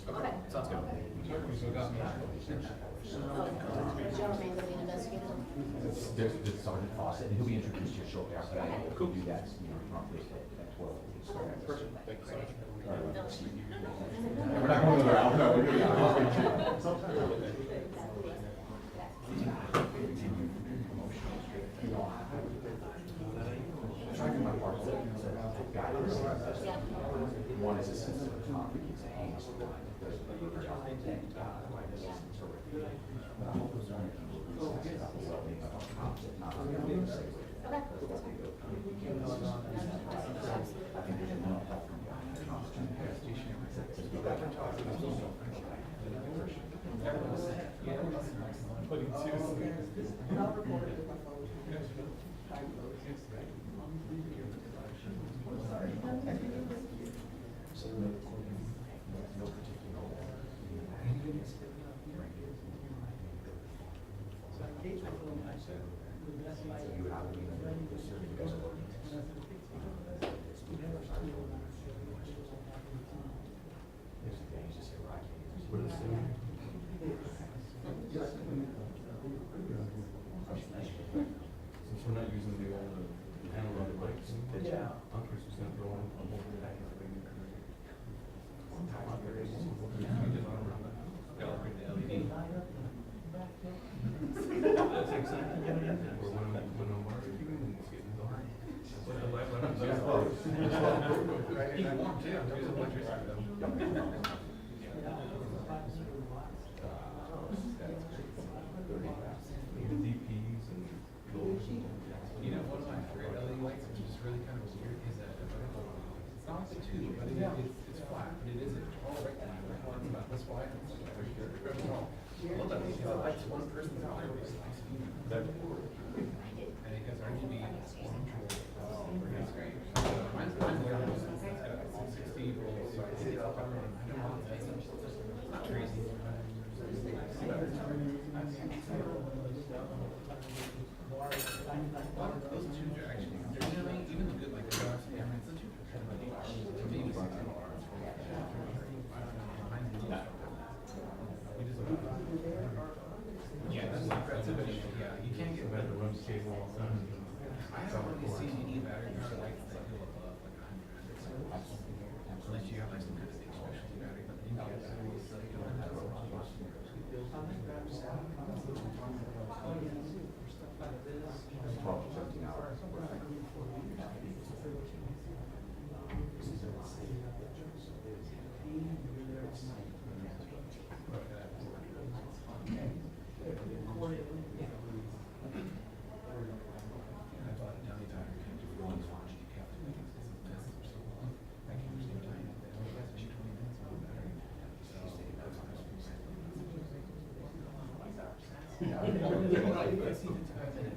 Okay. Sounds good. Gentleman, the lead investigator. There's Sergeant Fawcett, and he'll be introduced here shortly after that. We'll do that, promptly at 12. Perfect. Thank you so much. And we're not going to the round, no, we're going to be One is a sensitive topic, it's a heinous one. But I hope those are about the well-being of our cops, if not, I'm going to say. I think there's a mental health Since we're not using the analog lights, I'm just gonna throw on a whole new pack of things. That's exactly what it is. Or when I'm barbecuing and it's getting dark. That's what the light went up. Keep warm too. Use electricity though. DPs and gold. You know, one of my favorite LED lights, which is really kind of weird, is that it's not like a tube, but it's flat, but it is a tall rectangle. It's about this wide. It's like right here. It's tall. I love that. It lights one person's eye. And it has RGB screen. Mine's literally just, it's got 60 volts, so I think it's up around, I don't know, it's not crazy. Those tubes are actually, they're really, even the good, like the glass, yeah, I mean, the tubes are kind of like, maybe 16 bars. Yeah, that's a bit, yeah, you can't get Better run cable all the time. I haven't really seen any battery powered lights that go above like 100. Unless you have like some kind of big specialty battery, but you can get batteries that go into 12 to 17 hours.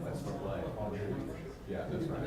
That's for life. Yeah, that's right.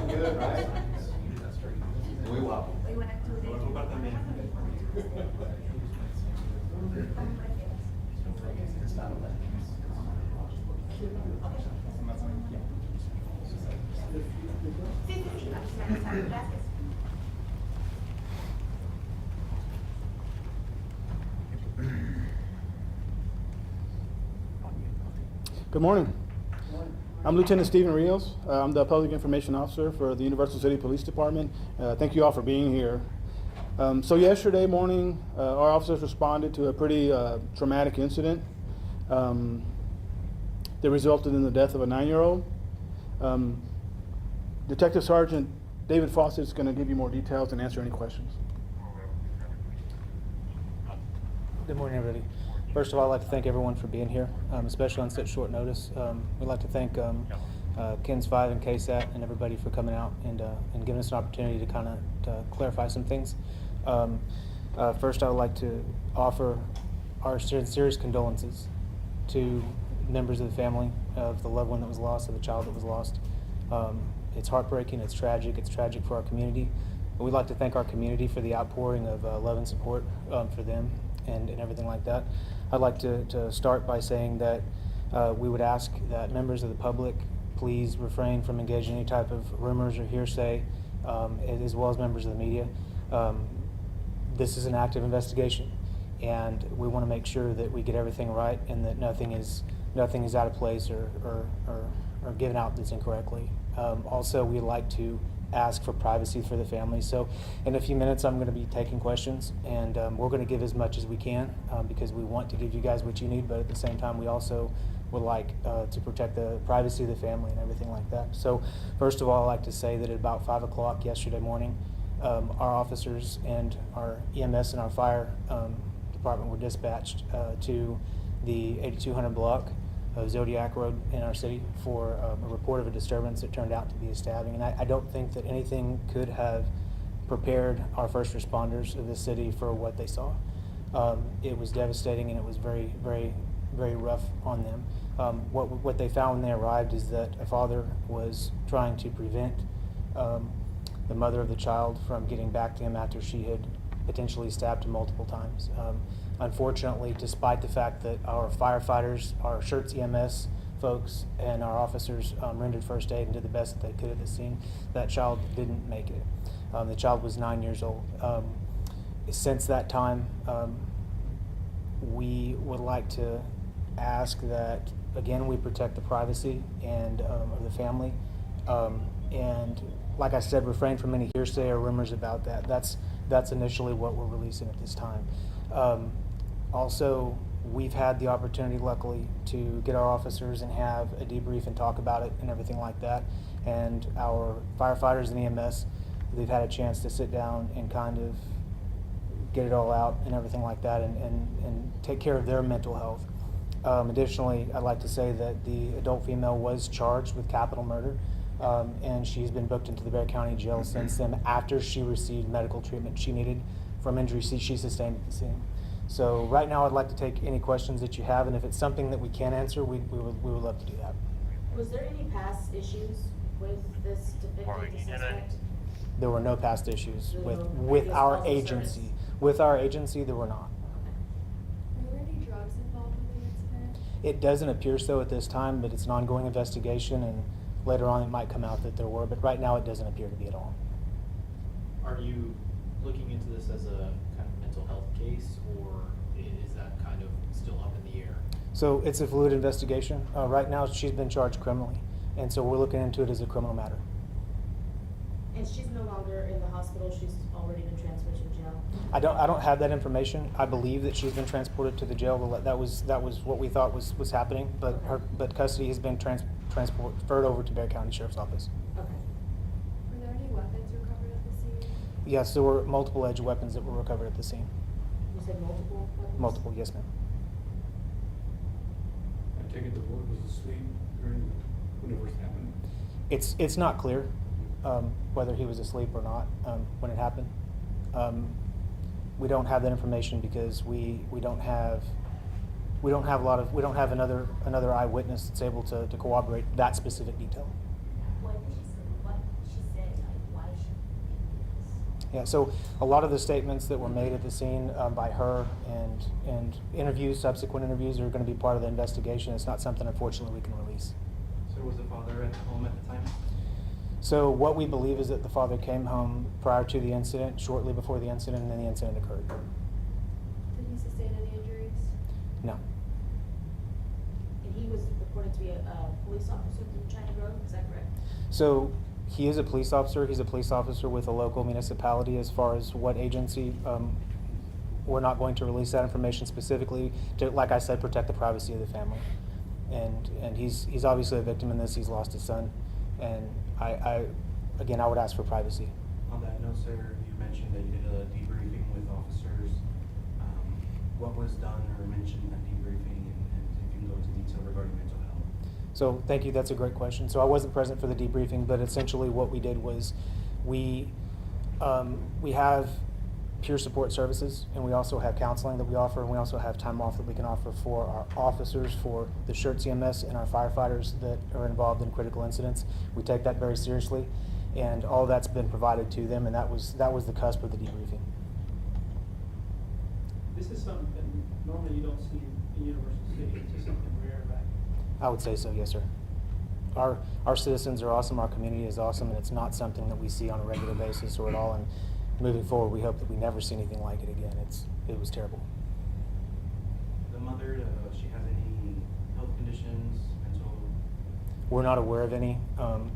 Good, right? We will. Gracias. Good morning. I'm Lieutenant Stephen Rios. I'm the Public Information Officer for the Universal City Police Department. Thank you all for being here. So yesterday morning, our officers responded to a pretty traumatic incident that resulted in the death of a 9-year-old. Detective Sergeant David Fawcett is going to give you more details and answer any questions. Good morning, everybody. First of all, I'd like to thank everyone for being here, especially on such short notice. We'd like to thank KENS 5 and KSAT and everybody for coming out and giving us an opportunity to kind of clarify some things. First, I would like to offer our sincerest condolences to members of the family of the loved one that was lost, of the child that was lost. It's heartbreaking, it's tragic for our community. But we'd like to thank our community for the outpouring of love and support for them and everything like that. I'd like to start by saying that we would ask that members of the public please refrain from engaging in any type of rumors or hearsay, as well as members of the media. This is an active investigation, and we want to make sure that we get everything right and that nothing is out of place or given out that's incorrectly. Also, we'd like to ask for privacy for the family. So in a few minutes, I'm going to be taking questions, and we're going to give as much as we can because we want to give you guys what you need, but at the same time, we also would like to protect the privacy of the family and everything like that. So first of all, I'd like to say that at about 5 o'clock yesterday morning, our officers and our EMS and our fire department were dispatched to the 8200 block of Zodiac Road in our city for a report of a disturbance that turned out to be a stabbing. And I don't think that anything could have prepared our first responders of this city for what they saw. It was devastating, and it was very, very, very rough on them. What they found when they arrived is that a father was trying to prevent the mother of the child from getting back to him after she had potentially stabbed him multiple times. Unfortunately, despite the fact that our firefighters, our Schertz EMS folks, and our officers rendered first aid and did the best that they could at the scene, that child didn't make it. The child was 9 years old. Since that time, we would like to ask that, again, we protect the privacy and of the family. And like I said, refrain from any hearsay or rumors about that. That's initially what we're releasing at this time. Also, we've had the opportunity, luckily, to get our officers and have a debrief and talk about it and everything like that. And our firefighters and EMS, they've had a chance to sit down and kind of get it all out and everything like that and take care of their mental health. Additionally, I'd like to say that the adult female was charged with capital murder, and she's been booked into the Bexar County Jail since then after she received medical treatment she needed from injuries she sustained at the scene. So right now I'd like to take any questions that you have, and if it's something that we can answer, we would love to do that. Was there any past issues with this defendant, the suspect? There were no past issues No with previous our causal agency. service? With our agency, there were not. Were there any drugs involved with the incident? It doesn't appear so at this time, but it's an ongoing investigation, and later on it might come out that there were, but right now it doesn't appear to be at all. Are you looking into this as a kind of mental health case, or is that kind of still up in the air? So it's a fluid investigation. Right now she's been charged criminally, and so we're looking into it as a criminal matter. And she's no longer in the hospital, she's already been transferred to jail? I don't have that information. I believe that she's been transported to the jail. That was what we thought was happening, but but custody has been transferred over to Bexar County Sheriff's Office. Okay. Were there any weapons recovered at the scene? Yes, there were multiple edge weapons that were recovered at the scene. You said multiple weapons? Multiple, yes, ma'am. I take it the boy was asleep during when it first happened. It's not clear whether he was asleep or not when it happened. We don't have that information because we don't have another eyewitness that's able to corroborate that specific detail. What she said, like, why she did this? Yeah, so a lot of the statements that were made at the scene by her and subsequent interviews are going to be part of the investigation. It's not something, unfortunately, we can release. So was the father at home at the time? So what we believe is that the father came home prior to the incident, shortly before the incident, and then the incident occurred. Did he sustain any injuries? No. And he was reported to be a police officer through China Grove, is that correct? So He is a police officer. He's a police officer with a local municipality. As far as what agency, we're not going to release that information specifically to, like I said, protect the privacy of the family. And he's obviously a victim in this. He's lost his son, and again, I would ask for privacy. On that note, sir, you mentioned that you did a debriefing with officers. What was done or mentioned in that debriefing, and if you can go into detail regarding mental health? So thank you, that's a great question. So I wasn't present for the debriefing, but essentially what we did was we have peer support services, and we also have counseling that we offer, and we also have time off that we can offer for our officers, for the SHRT CMS, and our firefighters that are involved in critical incidents. We take that very seriously, and all that's been provided to them, and that was the cusp of the debriefing. This is something that normally you don't see in Universal City. It's just something rare, right? I would say so, yes, sir. Our citizens are awesome, our community is awesome, and it's not something that we see on a regular basis or at all. And moving forward, we hope that we never see anything like it again. It was terrible. The mother, she has any health conditions, mental? We're not aware of any,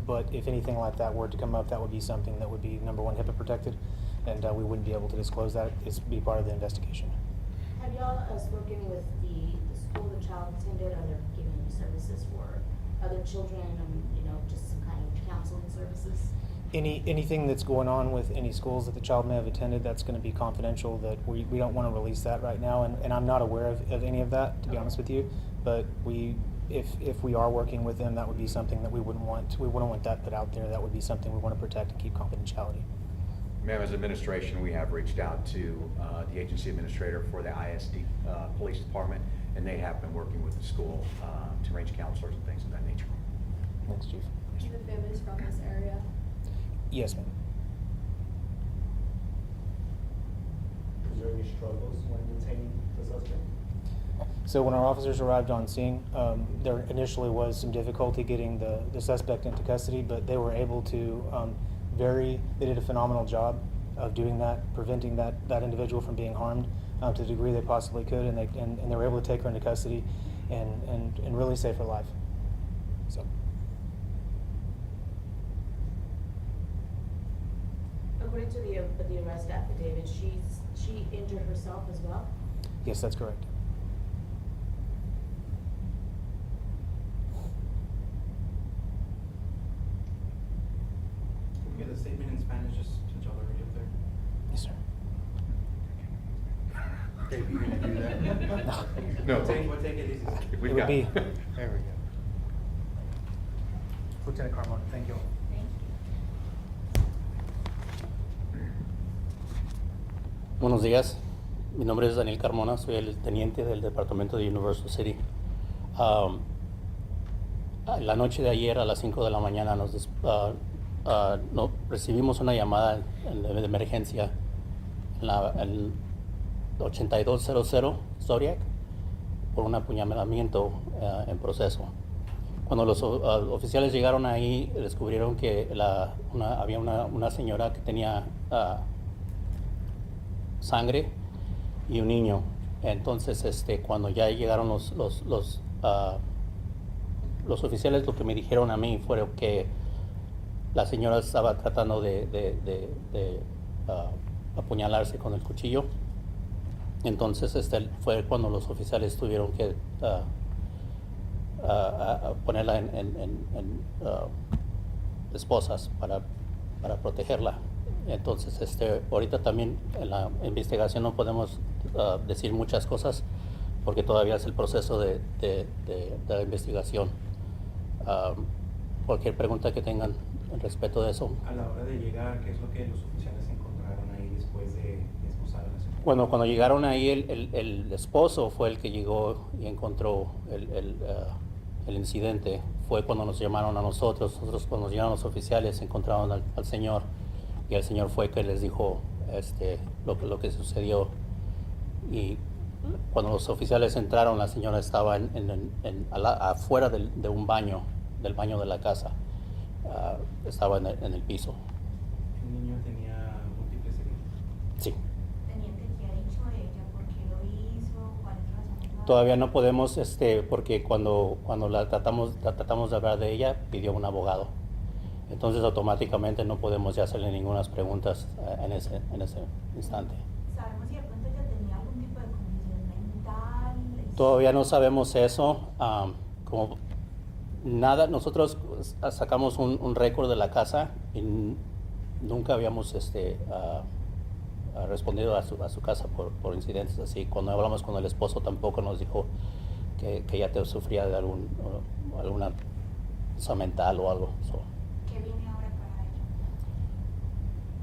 but if anything like that were to come up, that would be something that would be, number one, HIPAA protected, and we wouldn't be able to disclose that. It's be part of the investigation. Have y'all spoken with the school the child attended? Are they giving any services for other children and, just some kind of counseling services? Anything that's going on with any schools that the child may have attended, that's going to be confidential. That we don't want to release that right now, and I'm not aware of any of that, to be honest with you. But if we are working with them, that would be something that we wouldn't want that put out there. That would be something we want to protect and keep confidentiality. Ma'am, as administration, we have reached out to the agency administrator for the ISD Police Department, and they have been working with the school to arrange counselors and things of that nature. Thanks, Chief. And the family's from this area? Yes, ma'am. Was there any struggles when detaining the suspect? So when our officers arrived on scene, there initially was some difficulty getting the suspect into custody, but they were able to they did a phenomenal job of doing that, preventing that individual from being harmed to the degree they possibly could, and they were able to take her into custody and really save her life. So. According to the arrest affidavit, she injured herself as well? Yes, that's correct. Can we get a statement in Spanish just to y'all already up there? Yes, sir. Dave, you gonna do that? No. We'll take it easy. It would be. There we go. Lieutenant Carmona, thank you. Buenos días, mi nombre es Daniel Carmona, soy el teniente del departamento de Universal City. La noche de ayer a las 5 de la mañana recibimos una llamada de emergencia en 8200 Zodiac por un apuñalamiento en proceso. Cuando los oficiales llegaron ahí, descubrieron que había una señora que tenía sangre y un niño. Entonces, cuando ya llegaron los oficiales, lo que me dijeron a mí fue que la señora estaba tratando de apuñalarse con el cuchillo. Entonces, fue cuando los oficiales tuvieron que ponerla en esposas para protegerla. Entonces, ahorita también en la investigación no podemos decir muchas cosas porque todavía es el proceso de la investigación. Cualquier pregunta que tengan respecto de eso. A la hora de llegar, ¿qué es lo que los oficiales encontraron ahí después de esposar a la señora? Cuando llegaron ahí, el esposo fue el que llegó y encontró el incidente. Fue cuando nos llamaron a nosotros. Cuando llegaron los oficiales, encontraron al señor. Y el señor fue que les dijo lo que sucedió. Y cuando los oficiales entraron, la señora estaba afuera de un baño, del baño de la casa. Estaba en el piso. ¿El niño tenía múltiples heridas? Sí. Teniente, ¿qué ha dicho ella? ¿Por qué lo hizo? ¿Cuál es la razón? Todavía no podemos, porque cuando la tratamos de hablar de ella, pidió un abogado. Entonces automáticamente no podemos ya hacerle ninguna preguntas en ese instante. ¿Sabemos si de pronto ella tenía algún tipo de condición mental? Todavía no sabemos eso. Como nada, nosotros sacamos un récord de la casa y nunca habíamos respondido a su casa por incidentes así. Cuando hablamos con el esposo tampoco nos dijo que ella sufría de alguna cosa mental o algo. ¿Qué viene ahora para ella?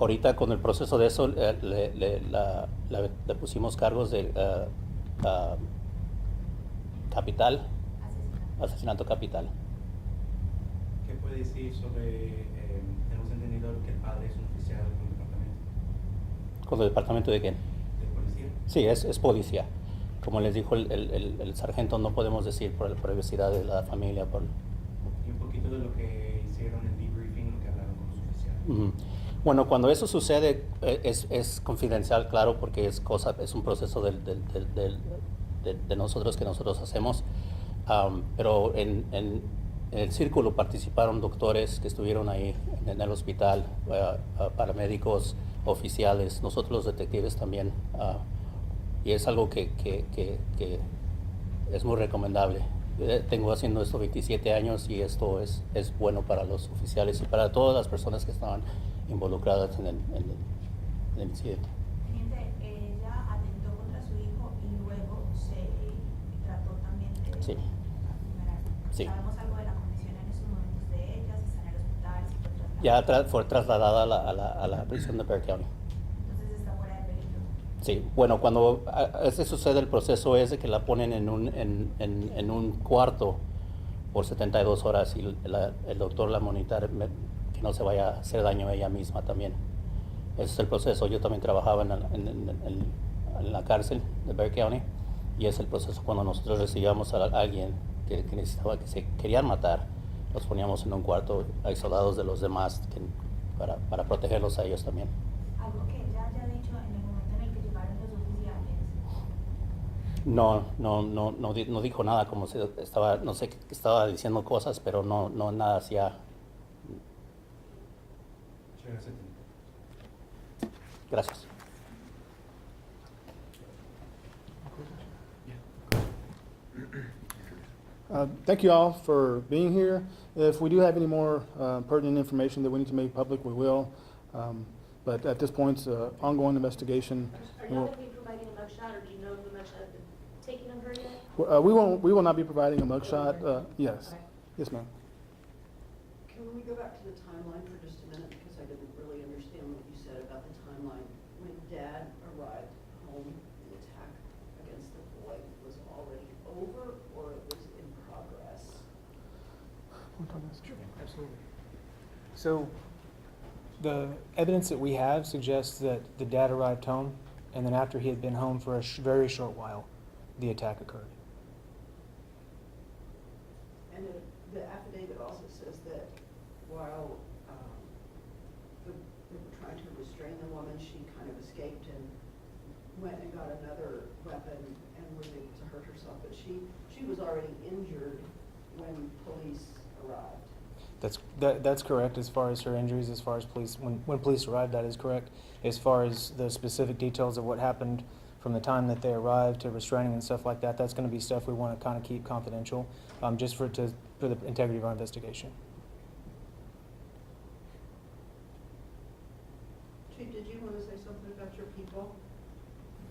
Ahorita con el proceso de eso le pusimos cargos de capital, asesinato capital. ¿Qué puede decir sobre, hemos entendido que el padre es un oficial con el departamento? ¿Con el departamento de quién? ¿De policía? Sí, es policía. Como les dijo el sargento, no podemos decir por la privacidad de la familia. Y un poquito de lo que hicieron en debriefing, lo que hablaron con los oficiales. Bueno, cuando eso sucede es confidencial, claro, porque es un proceso de nosotros que nosotros hacemos. Pero en el círculo participaron doctores que estuvieron ahí en el hospital, paramédicos, oficiales, nosotros los detectives también. Y es algo que es muy recomendable. Tengo haciendo esto 27 años y esto es bueno para los oficiales y para todas las personas que estaban involucradas en el incidente. Teniente, ella atentó contra su hijo y luego se trató también de Sí. asesinar. Sí. ¿Sabemos algo de la condición en esos momentos de ella? Si está en el hospital, si fue trasladada. Ya fue trasladada a la prisión de Bexar County. Entonces está fuera de peligro. Sí, bueno, cuando sucede el proceso es de que la ponen en un cuarto por 72 horas y el doctor la monitora que no se vaya a hacer daño a ella misma también. Ese es el proceso. Yo también trabajaba en la cárcel de Bexar County y es el proceso cuando nosotros recibíamos a alguien que necesitaba, que se querían matar, los poníamos en un cuarto aislados de los demás para protegerlos a ellos también. Algo que ella haya dicho en el momento en el que llegaron los oficiales. No dijo nada, como si estaba, no sé, estaba diciendo cosas, pero no nada hacía. Gracias. Thank you all for being here. If we do have any more pertinent information that we need to make public, we will. But at this point, it's an ongoing investigation. Are y'all going to be providing a mugshot, or do you know if the mugshot has been taken of her yet? We will not be providing a mugshot. Yes. Yes, ma'am. Can we go back to the timeline for just a minute, because I didn't really understand what you said about the timeline. When Dad arrived home, the attack against the boy was already over, or it was in progress? Sure, absolutely. So, the evidence that we have suggests that the dad arrived home, and then after he had been home for a very short while, the attack occurred. And the affidavit also says that while they were trying to restrain the woman, she kind of escaped and went and got another weapon and was able to hurt herself. But she was already injured when police arrived. That's correct as far as her injuries, as far as when police arrived, that is correct. As far as the specific details of what happened from the time that they arrived to restraining and stuff like that, that's going to be stuff we want to kind of keep confidential, just for the integrity of our investigation. Chief, did you want to say something about your people?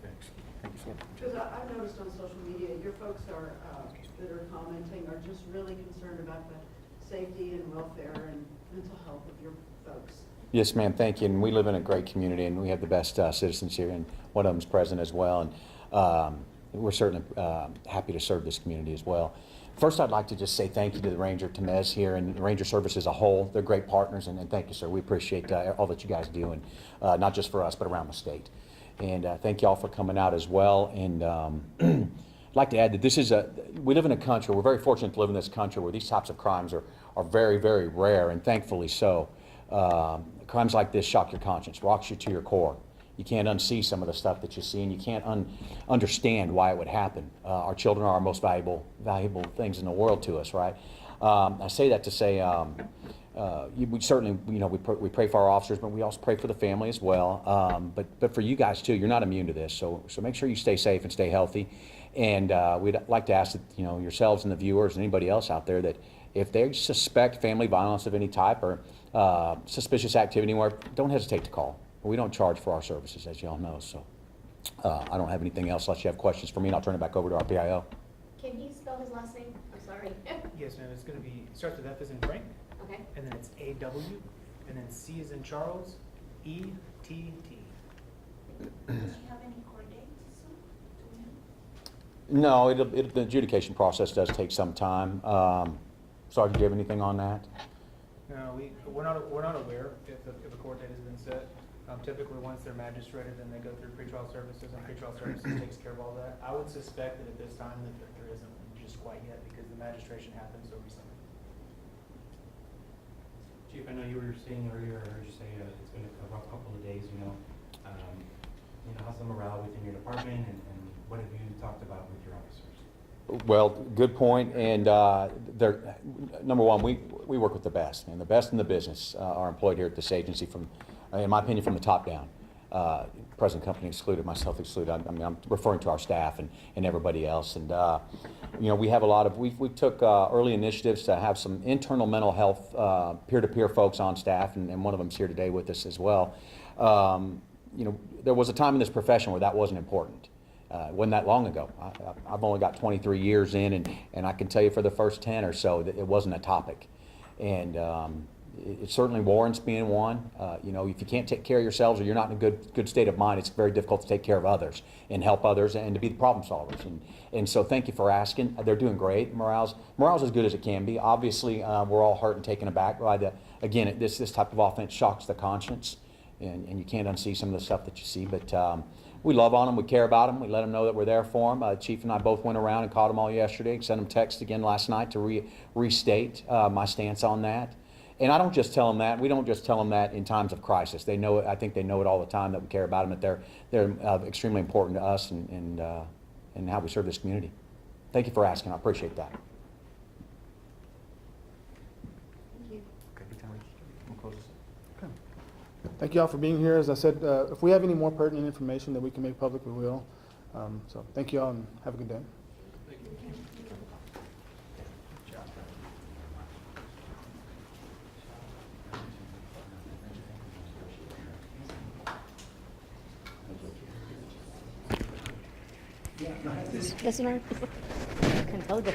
Thanks. Thank you, sir. Because I've noticed on social media, your folks are, that are commenting are just really concerned about the safety and welfare and mental health of your folks. Yes, ma'am, thank you. And we live in a great community, and we have the best citizens here, and one of them is present as well. And we're certainly happy to serve this community as well. First, I'd like to just say thank you to the Ranger Temez here and the Ranger Service as a whole. They're great partners, and thank you, sir. We appreciate all that you guys do, and not just for us, but around the state. And thank you all for coming out as well. And I'd like to add that we live in a country, we're very fortunate to live in this country where these types of crimes are very, very rare, and thankfully so. Crimes like this shock your conscience, rocks you to your core. You can't unsee some of the stuff that you see, and you can't understand why it would happen. Our children are our most valuable things in the world to us, right? I say that to say we certainly, we pray for our officers, but we also pray for the family as well. But for you guys too, you're not immune to this, so make sure you stay safe and stay healthy. And we'd like to ask that, yourselves and the viewers and anybody else out there that if they suspect family violence of any type or suspicious activity anywhere, don't hesitate to call. We don't charge for our services, as you all know. So I don't have anything else unless you have questions for me, and I'll turn it back over to our PIO. Can you spell his last name? I'm sorry. Yes, ma'am, it's gonna be, starts with F as in Frank, Okay. and then it's A-W, and then C as in Charles, E-T-T. Does she have any court dates soon? Do we know? No, the adjudication process does take some time. Sergeant, do you have anything on that? No, we're not aware if a court date has been set. Typically, once they're magistrated, then they go through pretrial services, and pretrial services takes care of all that. I would suspect that at this time that there isn't just quite yet, because the magistration happened so recently. Chief, I know you were saying earlier, I heard you say it's been a rough couple of days, how's the morale within your department and what have you talked about with your officers? Well, good point. And number one, we work with the best, and the best in the business are employed here at this agency from, in my opinion, from the top down. Present company excluded, myself excluded. I'm referring to our staff and everybody else. And we have a lot of, we took early initiatives to have some internal mental health peer-to-peer folks on staff, and one of them's here today with us as well. There was a time in this profession where that wasn't important. It wasn't that long ago. I've only got 23 years in, and I can tell you for the first 10 or so that it wasn't a topic. And it certainly warrants being one. If you can't take care of yourselves or you're not in a good state of mind, it's very difficult to take care of others and help others and to be the problem solvers. And so thank you for asking. They're doing great. Morale's as good as it can be. Obviously, we're all hurt and taken aback by this type of offense shocks the conscience. And you can't unsee some of the stuff that you see, but we love on them, we care about them, we let them know that we're there for them. Chief and I both went around and caught them all yesterday, sent them text again last night to restate my stance on that. And I don't just tell them that, we don't just tell them that in times of crisis. They know it, I think they know it all the time that we care about them, that they're extremely important to us and how we serve this community. Thank you for asking, I appreciate that. Thank you. Thank you all for being here. As I said, if we have any more pertinent information that we can make public, we will. So thank you all and have a good day. Yes, ma'am. Control the